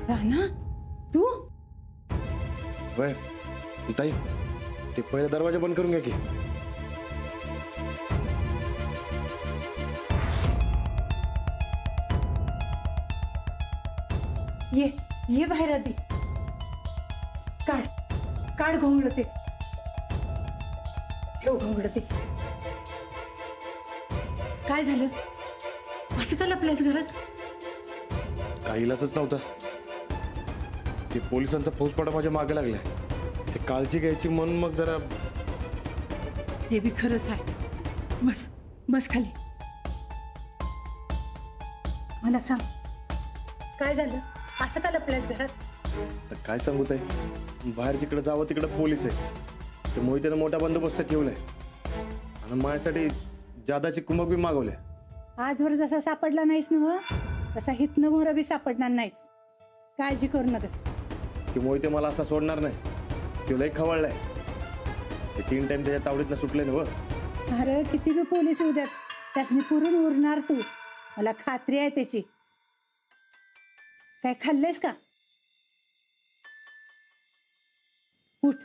राणा तू वय ताई ते पहिला दरवाजा बंद करून घ्या की. ये बाहेर आधी. काढ काढ घोंगड ते. ठेव घोंगड ते. काय झालं असं का लपल्यास घरात? काही इलाजच नव्हता. ते पोलिसांचा फौजफाटा माझ्या मागे लागलाय. ते काळजी घ्यायची म्हणून मग जरा. हे बी खरंच आहे. बस बस खाली. मला सांग काय झालं असं का लपल्यास घरात? तर काय सांगू ताई, बाहेर जिकडे जावं तिकडे पोलीस आहे. ते मोहितेनं मोठा बंदोबस्त ठेवलाय आणि माझ्यासाठी जादाची कुमक बी मागवल्या. आजवर जसा सापडला नाहीस ना मग तसा हितनं मोहरा बी सापडणार नाहीस. काळजी करू नकस. ते मोहिते मला असा सोडणार नाही. तो लई खवळलाय. ते 3 टाइम त्याच्या तावडीतनं सुटले ना. अरे किती बी पोलीस येऊ द्यात त्यासनी पुरून उरणार तू. मला खात्री आहे त्याची. काय खाल्लेस का? उठ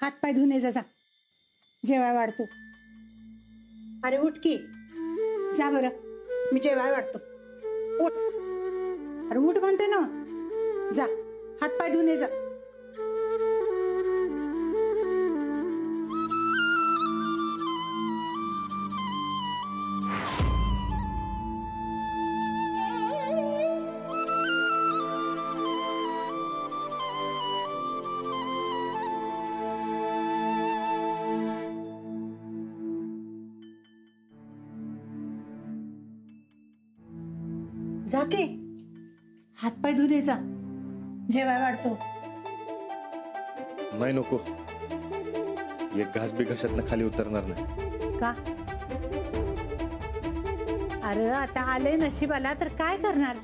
हात पाय धुणे जा. जेवाय वाढतो. अरे उठ की जा बरं. मी जेवाय वाढतो. उठ. अरे उठ म्हणते ना. जा हात पाय धुणे जा. जा की हातपाय धुणे जा. जेवाय वाढतो. नाही नको. एक घास बी घशातनं खाली उतरणार नाही. का? अरे आता आले नशिबाला तर काय करणार.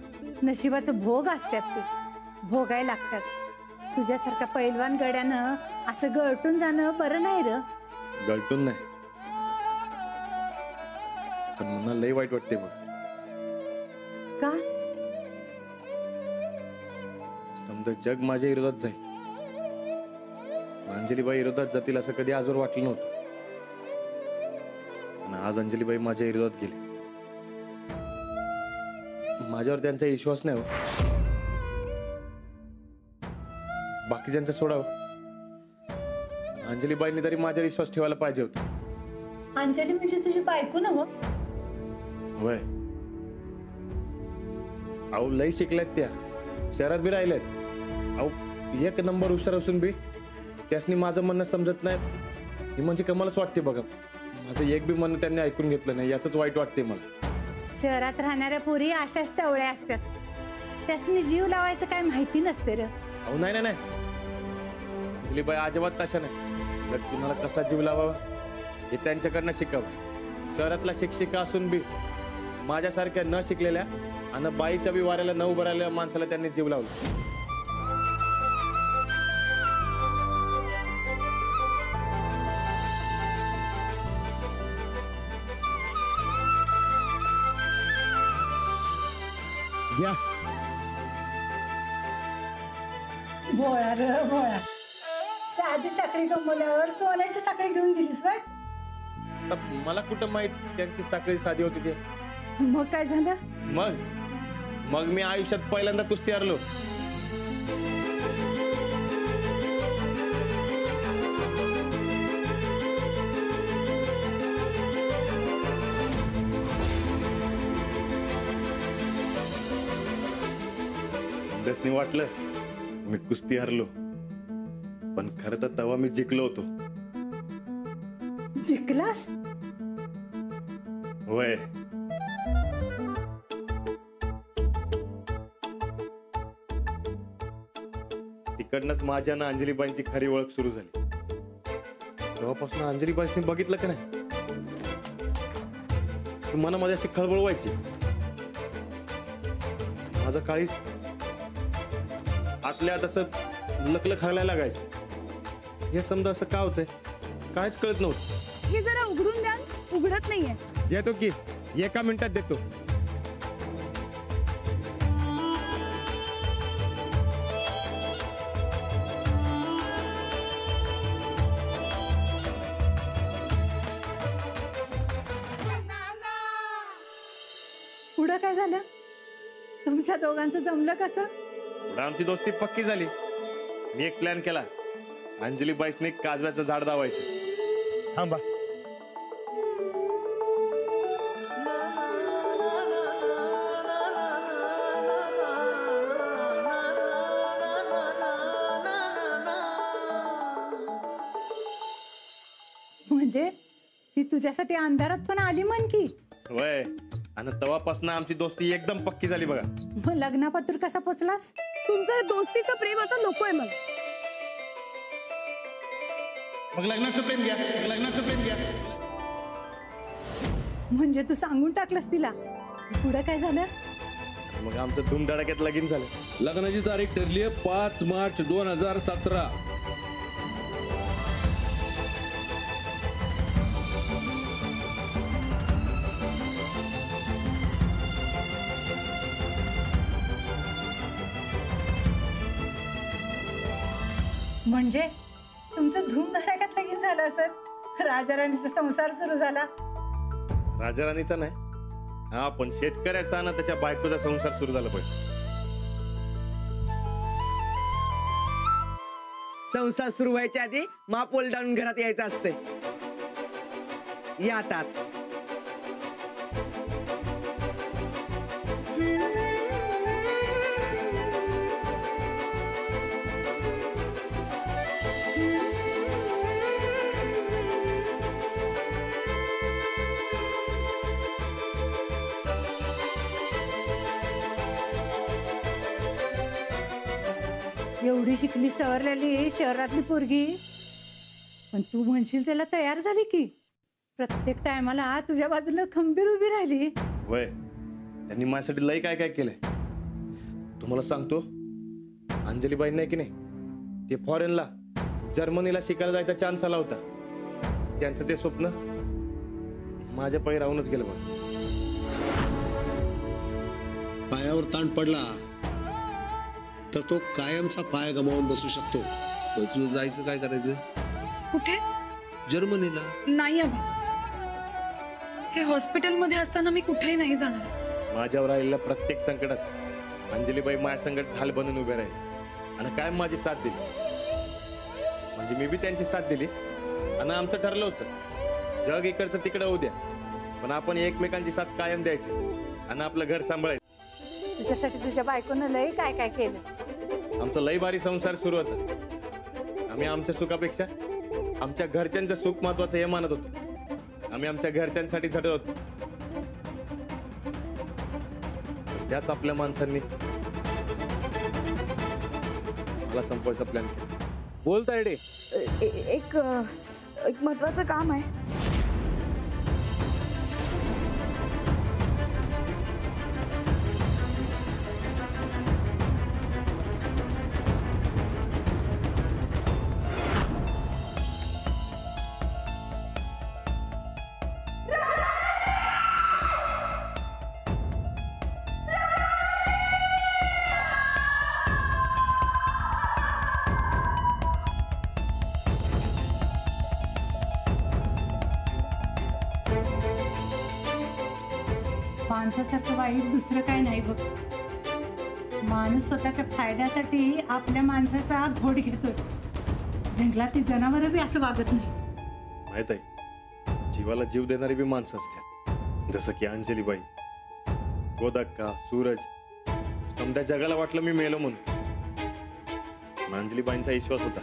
नशिबाचं भोग असतात ते भोगाय लागतात. तुझ्यासारख्या पैलवान गड्यानं असं गळटून जाणं बरं नाही र. गळटून नाही पण मला लई वाईट वाटते बघ. का? समजा जग माझ्या विरोधात जाईल. अंजलीबाई विरोधात जातील असं कधी आजवर वाटलं नव्हतं. आणि आज अंजलीबाई माझ्या विरोधात गेली. माझ्यावर त्यांचा विश्वास नाही हो. बाकीच्यांचा सोडावं. अंजलीबाईंनी तरी माझ्यावर विश्वास ठेवायला पाहिजे होता. अंजली म्हणजे तुझी बायको ना हो? होय. अहो लई शिकल्यात त्या. शहरात बी राहिल्यात. अहो 1 नंबर हुशार असून बी त्यासनी माझं म्हणणं समजत नाही. ही म्हणजे कमालच वाटते बघा. माझं एक बी म्हणणं त्यांनी ऐकून घेतलं नाही याचंच वाईट वाटते मला. शहरात राहणाऱ्या पोरी अशाच टवळ्या असतात. त्यासनी जीव लावायचं काय माहिती नसते र. अहो नाही नाही नाही. अंजलीबाई अजिबात तशा नाही. तर तुम्हाला कसा जीव लावावा हे त्यांच्याकडनं शिकावं. शहरातला शिक्षिका असून बी माझ्यासारख्या न शिकलेल्या आणि बाईच्या बी वाऱ्याला न उभं राहिलेल्या माणसाला त्यांनी जीव लावला. घ्या. भोळा र भोळा. साधी साखळी गमवल्यावर सोन्याची साखळी घेऊन दिलीस बाय. मला कुठं माहित त्यांची साखळी साधी होती ते. मग काय झालं? मग मी आयुष्यात पहिल्यांदा कुस्ती हरलो. समजसनी वाटलं मी कुस्ती हरलो पण खरं तर तेव्हा मी जिंकलो होतो. जिंकलास? होय. तिकडनंच माझ्या ना अंजलीबाईंची खरी ओळख सुरू झाली. तेव्हापासून अंजलीबाईंनी बघितलं का नाही मनामध्ये अशी खळबळ व्हायची. माझं काळीच आतल्या तसं लकलं खायला लागायचं. हे समजा असं का होतंय कायच कळत नव्हतं. हे जरा उघडून द्या. उघडत नाहीये. देतो की 1 मिनिटात देतो. पुढं काय झालं? तुमच्या दोघांचं जमलं कसं? पुढं आमची दोस्ती पक्की झाली. मी एक प्लॅन केला. अंजली बाईसने काजव्याचं झाड दावायचं. थांबा. म्हणजे ती तुझ्यासाठी अंधारात पण आली म्हण की. वय आणि तेव्हापासून आमची दोस्ती एकदम पक्की झाली बघा. मग लग्नापत्र कसा पोचलास? तुमचं हे दोस्तीचं प्रेम आता नकोय मला. मग लग्नाचं प्रेम घ्या. लग्नाचं प्रेम घ्या. म्हणजे तू सांगून टाकलंस तिला. पुढं काय झालं? मग आमचं धूमधडाक्यात लगीन झालं. लग्नाची तारीख ठरली आहे 5 मार्च 2017. म्हणजे तुमचं धूमधडाक्यात लगीन झालं असेल. राजा राणीचा संसार सुरू झाला. राजा राणीचा नाही, हा पण शेतकऱ्याचा ना त्याच्या बायकोचा संसार सुरू झाला पाहिजे. संसार सुरू व्हायच्या आधी महापोल डाऊन घरात यायचं असते. या आता आत. एवढी शिकली सवरलेली शहरातली पोरगी, पण तू म्हणशील त्याला तयार झाली की. प्रत्येक टायमाला तुझ्या बाजूला खंबीर उभी राहिली. वय त्यांनी माझ्यासाठी लय काय काय केलंय. तुम्हाला सांगतो, अंजलीबाई नाही की नाही, ते फॉरेनला जर्मनीला शिकायला जायचा चान्स आला होता. त्यांचं ते स्वप्न माझ्या पायी राहूनच गेलं बघ. पायावर ताण पडला तर तो कायमचा पाय गमावून बसू शकतो. तुझं जायचं काय करायचं? कुठे? जर्मनीला. नाही अगं, हे हॉस्पिटलमध्ये असताना मी कुठेही नाही जाणार. माझ्यावर राहिलेल्या प्रत्येक संकटात अंजलीबाई माझ्या संकट ढाल बनून उभे राहिले आणि कायम माझी साथ दिली. म्हणजे मी बी त्यांची साथ दिली. आणि आमचं ठरलं होतं, जग इकडचं तिकडं होऊ द्या, पण आपण एकमेकांची साथ कायम द्यायची आणि आपलं घर सांभाळायचं. तुझ्यासाठी तुझ्या बायकोनं लय काय काय केलं. आमचा लय भारी संसार सुरू होता. आम्ही आमच्या सुखापेक्षा आमच्या घरच्यांचं सुख महत्वाचं हे मानत होतो. आम्ही आमच्या घरच्यांसाठी झटत होतो. त्याच आपल्या माणसांनी मला संपवायचा प्लॅन केला. बोलताय रे. एक महत्वाचं काम आहे. माणसासारखं वाईट दुसरं काय नाही बघ. माणूस स्वतःच्या फायद्यासाठी आपल्या माणसाचा घोट घेतोय. जंगलातील जनावर बी असं वागत नाही. माहित आहे, जीवाला जीव देणारी बी माणसं असतात. जसं की अंजलीबाई, गोदक्का, सूरज. समजा जगाला वाटलं मी मेलो म्हणून, पण अंजलीबाईंचा विश्वास होता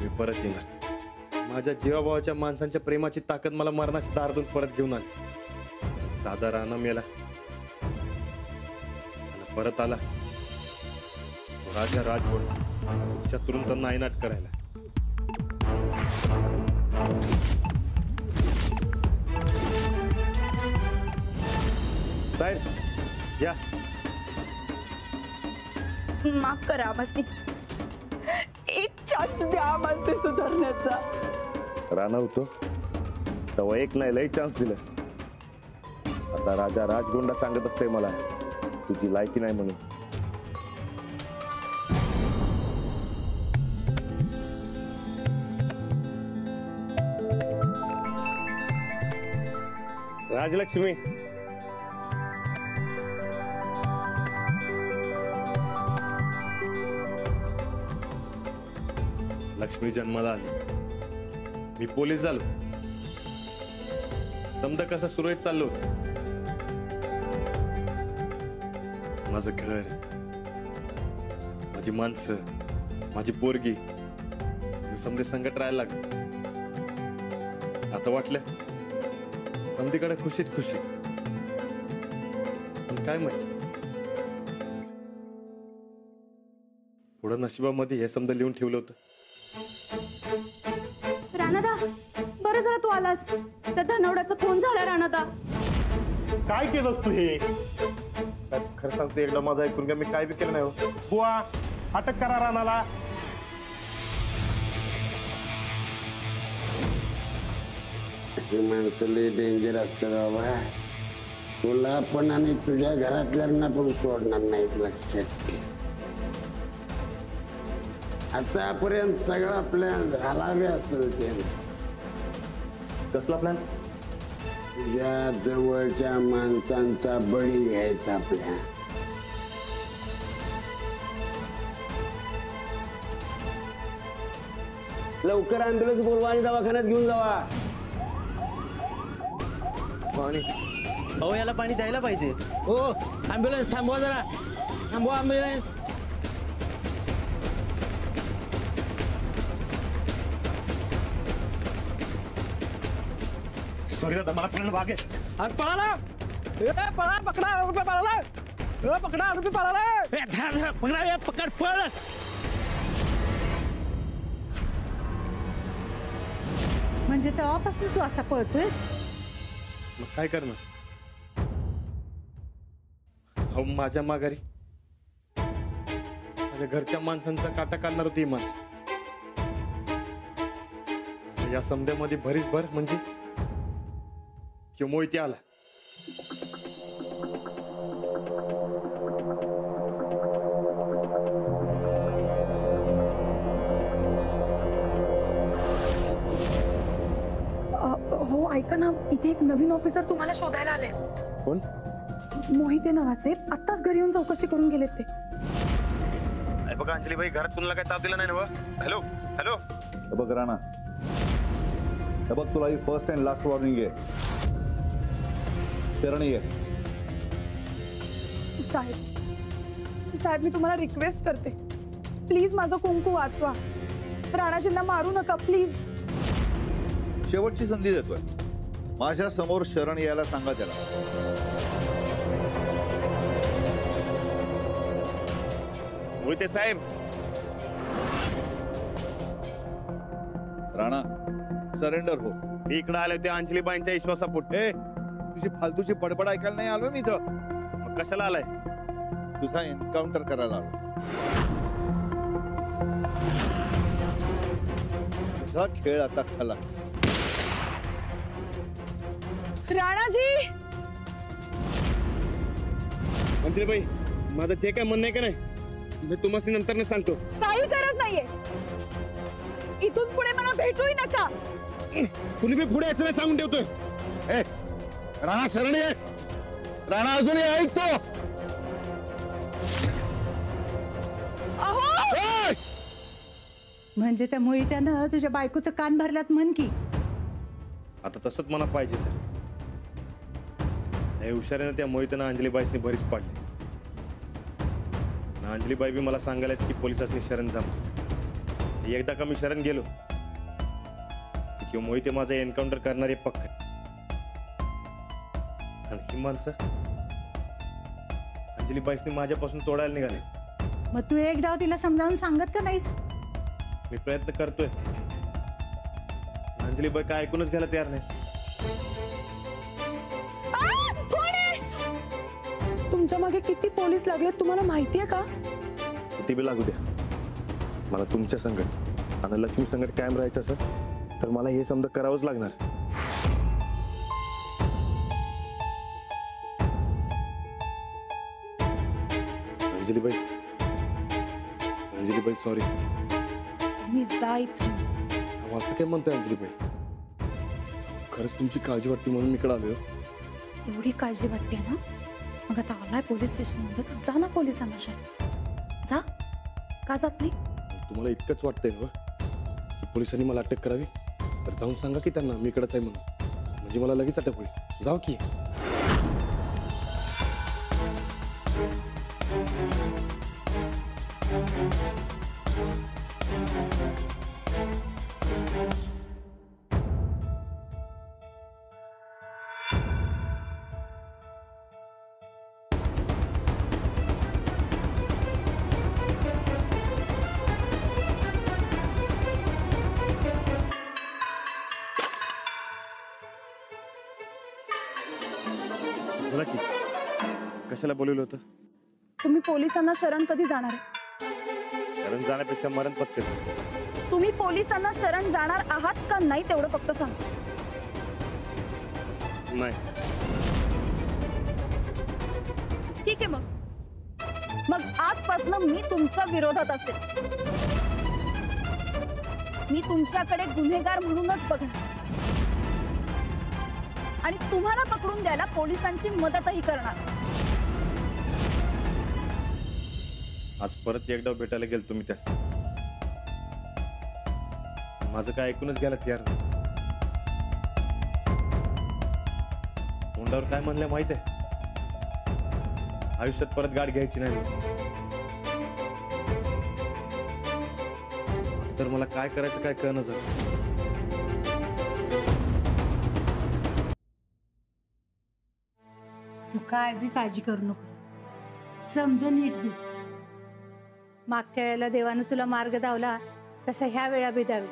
मी परत येणार. माझ्या जीवाभावाच्या माणसांच्या प्रेमाची ताकद मला मरणाच्या दारातून परत घेऊन आली. साधा राणा मेला आणि परत आला राजा राजवट शत्रूंचा नायनाट करायला. साहेब या. माफ करा आम्हाला, एक चान्स द्या आम्हाला सुधारण्याचा. राणा होतो तेव्हा एक नाही लई चान्स दिला. आता राजा राजगोंडा सांगत असते मला तुझी लायकी नाही म्हणून. राजलक्ष्मी लक्ष्मी जन्माला आली, मी पोलीस झालो, समजा कसं सुरळीत चाललो होतं. माझं घर, माझी माणसं, माझी पोरगी, मी समजे संकट राहायला लागलो. आता वाटलं समधीकडे खुशीत खुशी, पण काय माहिती पुढं नशिबामध्ये हे समजा लिहून ठेवलं होतं. राणादा, बरं झालं तू आलास. त्या धनवड्याचा फोन झाला राणादा. काय केलंस तू हे? खरं सांगतो, एकदा माझं ऐकून घ्या, मी काय बी केलं नाही हो. बुवा, अटक करा राणाला. माणसं डेंजर असतं बाबा. तुला पण आणि तुझ्या घरातल्यांना पण सोडणार नाहीत, लक्षात ठेव. आतापर्यंत सगळा प्लॅन झाला बी असेल ते. कसला प्लॅन? तुझ्या जवळच्या माणसांचा बळी घ्यायचा प्लॅन. लवकर ॲम्ब्युलन्स बोलवा आणि दवाखान्यात घेऊन जावा. पाणी, अहो याला पाणी द्यायला पाहिजे. हो, ॲम्ब्युलन्स थांबवा जरा, थांबवा ॲम्ब्युलन्स. सॉरी दादा, मला पळायला भाग आहे. अरे पळाला, ए पळा, पकडा, रुपये पळाला, ए पकडा, रुपये पळाला, ए धर, पकडा, ए पकड, पळ. म्हणजे तेव्हापासून तू असा पळतोयस? मग काय करणार? हो, माझ्या माघारी माझ्या घरच्या माणसांचा काटा काढणार होती ही माणसं. या समध्यामध्ये भरीच भर म्हणजे मोहिती आला. हो ऐका ना, इथे एक नवीन ऑफिसर तुम्हाला शोधायला आले. कोण? मोहिते नावाचे. आत्ताच घरी येऊन चौकशी करून गेलेत ते. बघा अंजली बाई, घरात कुणाला काय ताप दिला नाही ना? Hello hello. बघ राणा, बघ तुला ही फर्स्ट अँड लास्ट वॉर्निंग आहे. शरणी आहे. साहेब मी तुम्हाला रिक्वेस्ट करते, प्लीज माझं कुंकू वाचवा. राणाजींना मारू नका प्लीज. शेवटची संधी देतोय. माझ्या समोर शरण यायला सांगा त्याला. मोहिते साहेब. राणा, सरेंडर हो. मी इकडे आले होते अंजलीबाईंच्या विश्वासापोट. ए, तुझी फालतूची बडबड ऐकायला नाही आलो मी इथं. मग कशाला आलाय? तुझा एन्काउंटर करायला आलो. तुझा खेळ आता खलास. राणाजी. अंजलीबाई, माझं जे काय म्हणणं आहे का नाही, मी तुम्हाला नंतर सांगतो. काही गरज नाहीये. इथून पुढे मला भेटूही नका. कुणी बी पुढे यायचं नाही सांगून ठेवतोय. ए, राणा शरणी आहे. राणा अजूनही ऐकतो. म्हणजे त्या मोहित्यानं तुझ्या बायकोचं कान भरल्यात म्हण की. आता तसंच मला पाहिजे तर. हुशारीनं त्या मोहितनं अंजलीबाईसनी भरीच पाडली. अंजलीबाई बी मला सांगायला की पोलिसांनी शरण जा. एकदा का मी शरण गेलो की मोहिते माझा एन्काउंटर करणारे पक्क. आणि ही माणसं अंजलीबाईसनी माझ्यापासून तोडायला निघाले. मग तू एक डाव तिला समजावून सांगत का नाहीस? मी प्रयत्न करतोय. अंजलीबाई काय ऐकूनच घ्यायला तयार नाही. तुमच्या मागे किती पोलीस लागले तुम्हाला माहितीये का? किती बी लागू द्या, मला तुमच्या संकट आणि लक्ष्मी संकट कायम राहायचं असेल तर मला हे समजा करावंच लागणार. अंजलीबाई, अंजलीबाई सॉरी. मी जा इथून. असं काय म्हणताय अंजलीबाई? खरंच तुमची काळजी वाटते म्हणून मी इकडे आलोय. एवढी काळजी वाटते ना, मग आता आलाय पोलीस स्टेशनमध्ये तर जा ना पोलिसांना. जा. का जात नाही? तुम्हाला इतकंच वाटतंय ना? पोलिसांनी मला अटक करावी तर जाऊन सांगा की त्यांना मी इकडंच आहे म्हणून, म्हणजे मला लगेच अटक होईल. जाऊ की. बोला की, कशाला बोलवलं होतं? तुम्ही पोलिसांना शरण कधी जाणार आहे? कारण जाण्यापेक्षा मरण पत्करलं. तुम्ही पोलिसांना शरण जाणार आहात का नाही तेवढं फक्त सांग. नाही. ठीक आहे मग आजपासून मी तुमच्या विरोधात असेल. मी तुमच्याकडे गुन्हेगार म्हणूनच बघणार आणि तुम्हाला पकडून द्यायला पोलिसांची मदतही करणार. आज परत एकदा भेटायला गेलो तुम्ही त्यास. माझं काय ऐकूनच गेला यार. तोंडावर काय म्हणलं माहित आहे? आयुष्यात परत गाठ घ्यायची नाही. तर मला काय करायचं काय कळणं झालं. तू काय बी काळजी करू नकोस, समजा नीट होईल. मागच्या वेळेला देवानं तुला मार्ग दावला तसा ह्या वेळा बेदावी.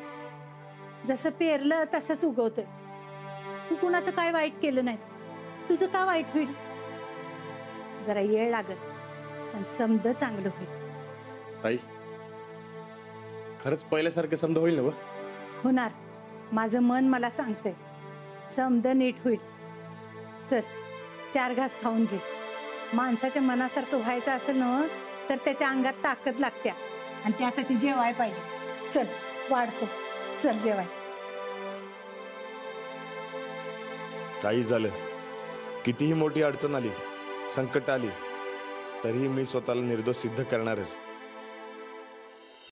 जसं पेरलं तसंच उगवतंय. तू कुणाचं काय वाईट केलं नाहीस, तुझं का वाईट होईल? जरा येळ लागत पण समज चांगलं होईल. ताई, खरंच पहिल्यासारखं समजा होईल ना? होणार. माझं मन मला सांगतंय समज नीट होईल. चल 4 घास खाऊन घे. माणसाच्या मनासारखं व्हायचं असेल ना तर त्याच्या अंगात ताकद लागत्या आणि त्यासाठी जेवाय पाहिजे. चल वाढतो, चल जेवाय. काही झालं, कितीही मोठी अडचण आली, संकट आली, तरीही मी स्वतःला निर्दोष सिद्ध करणारच.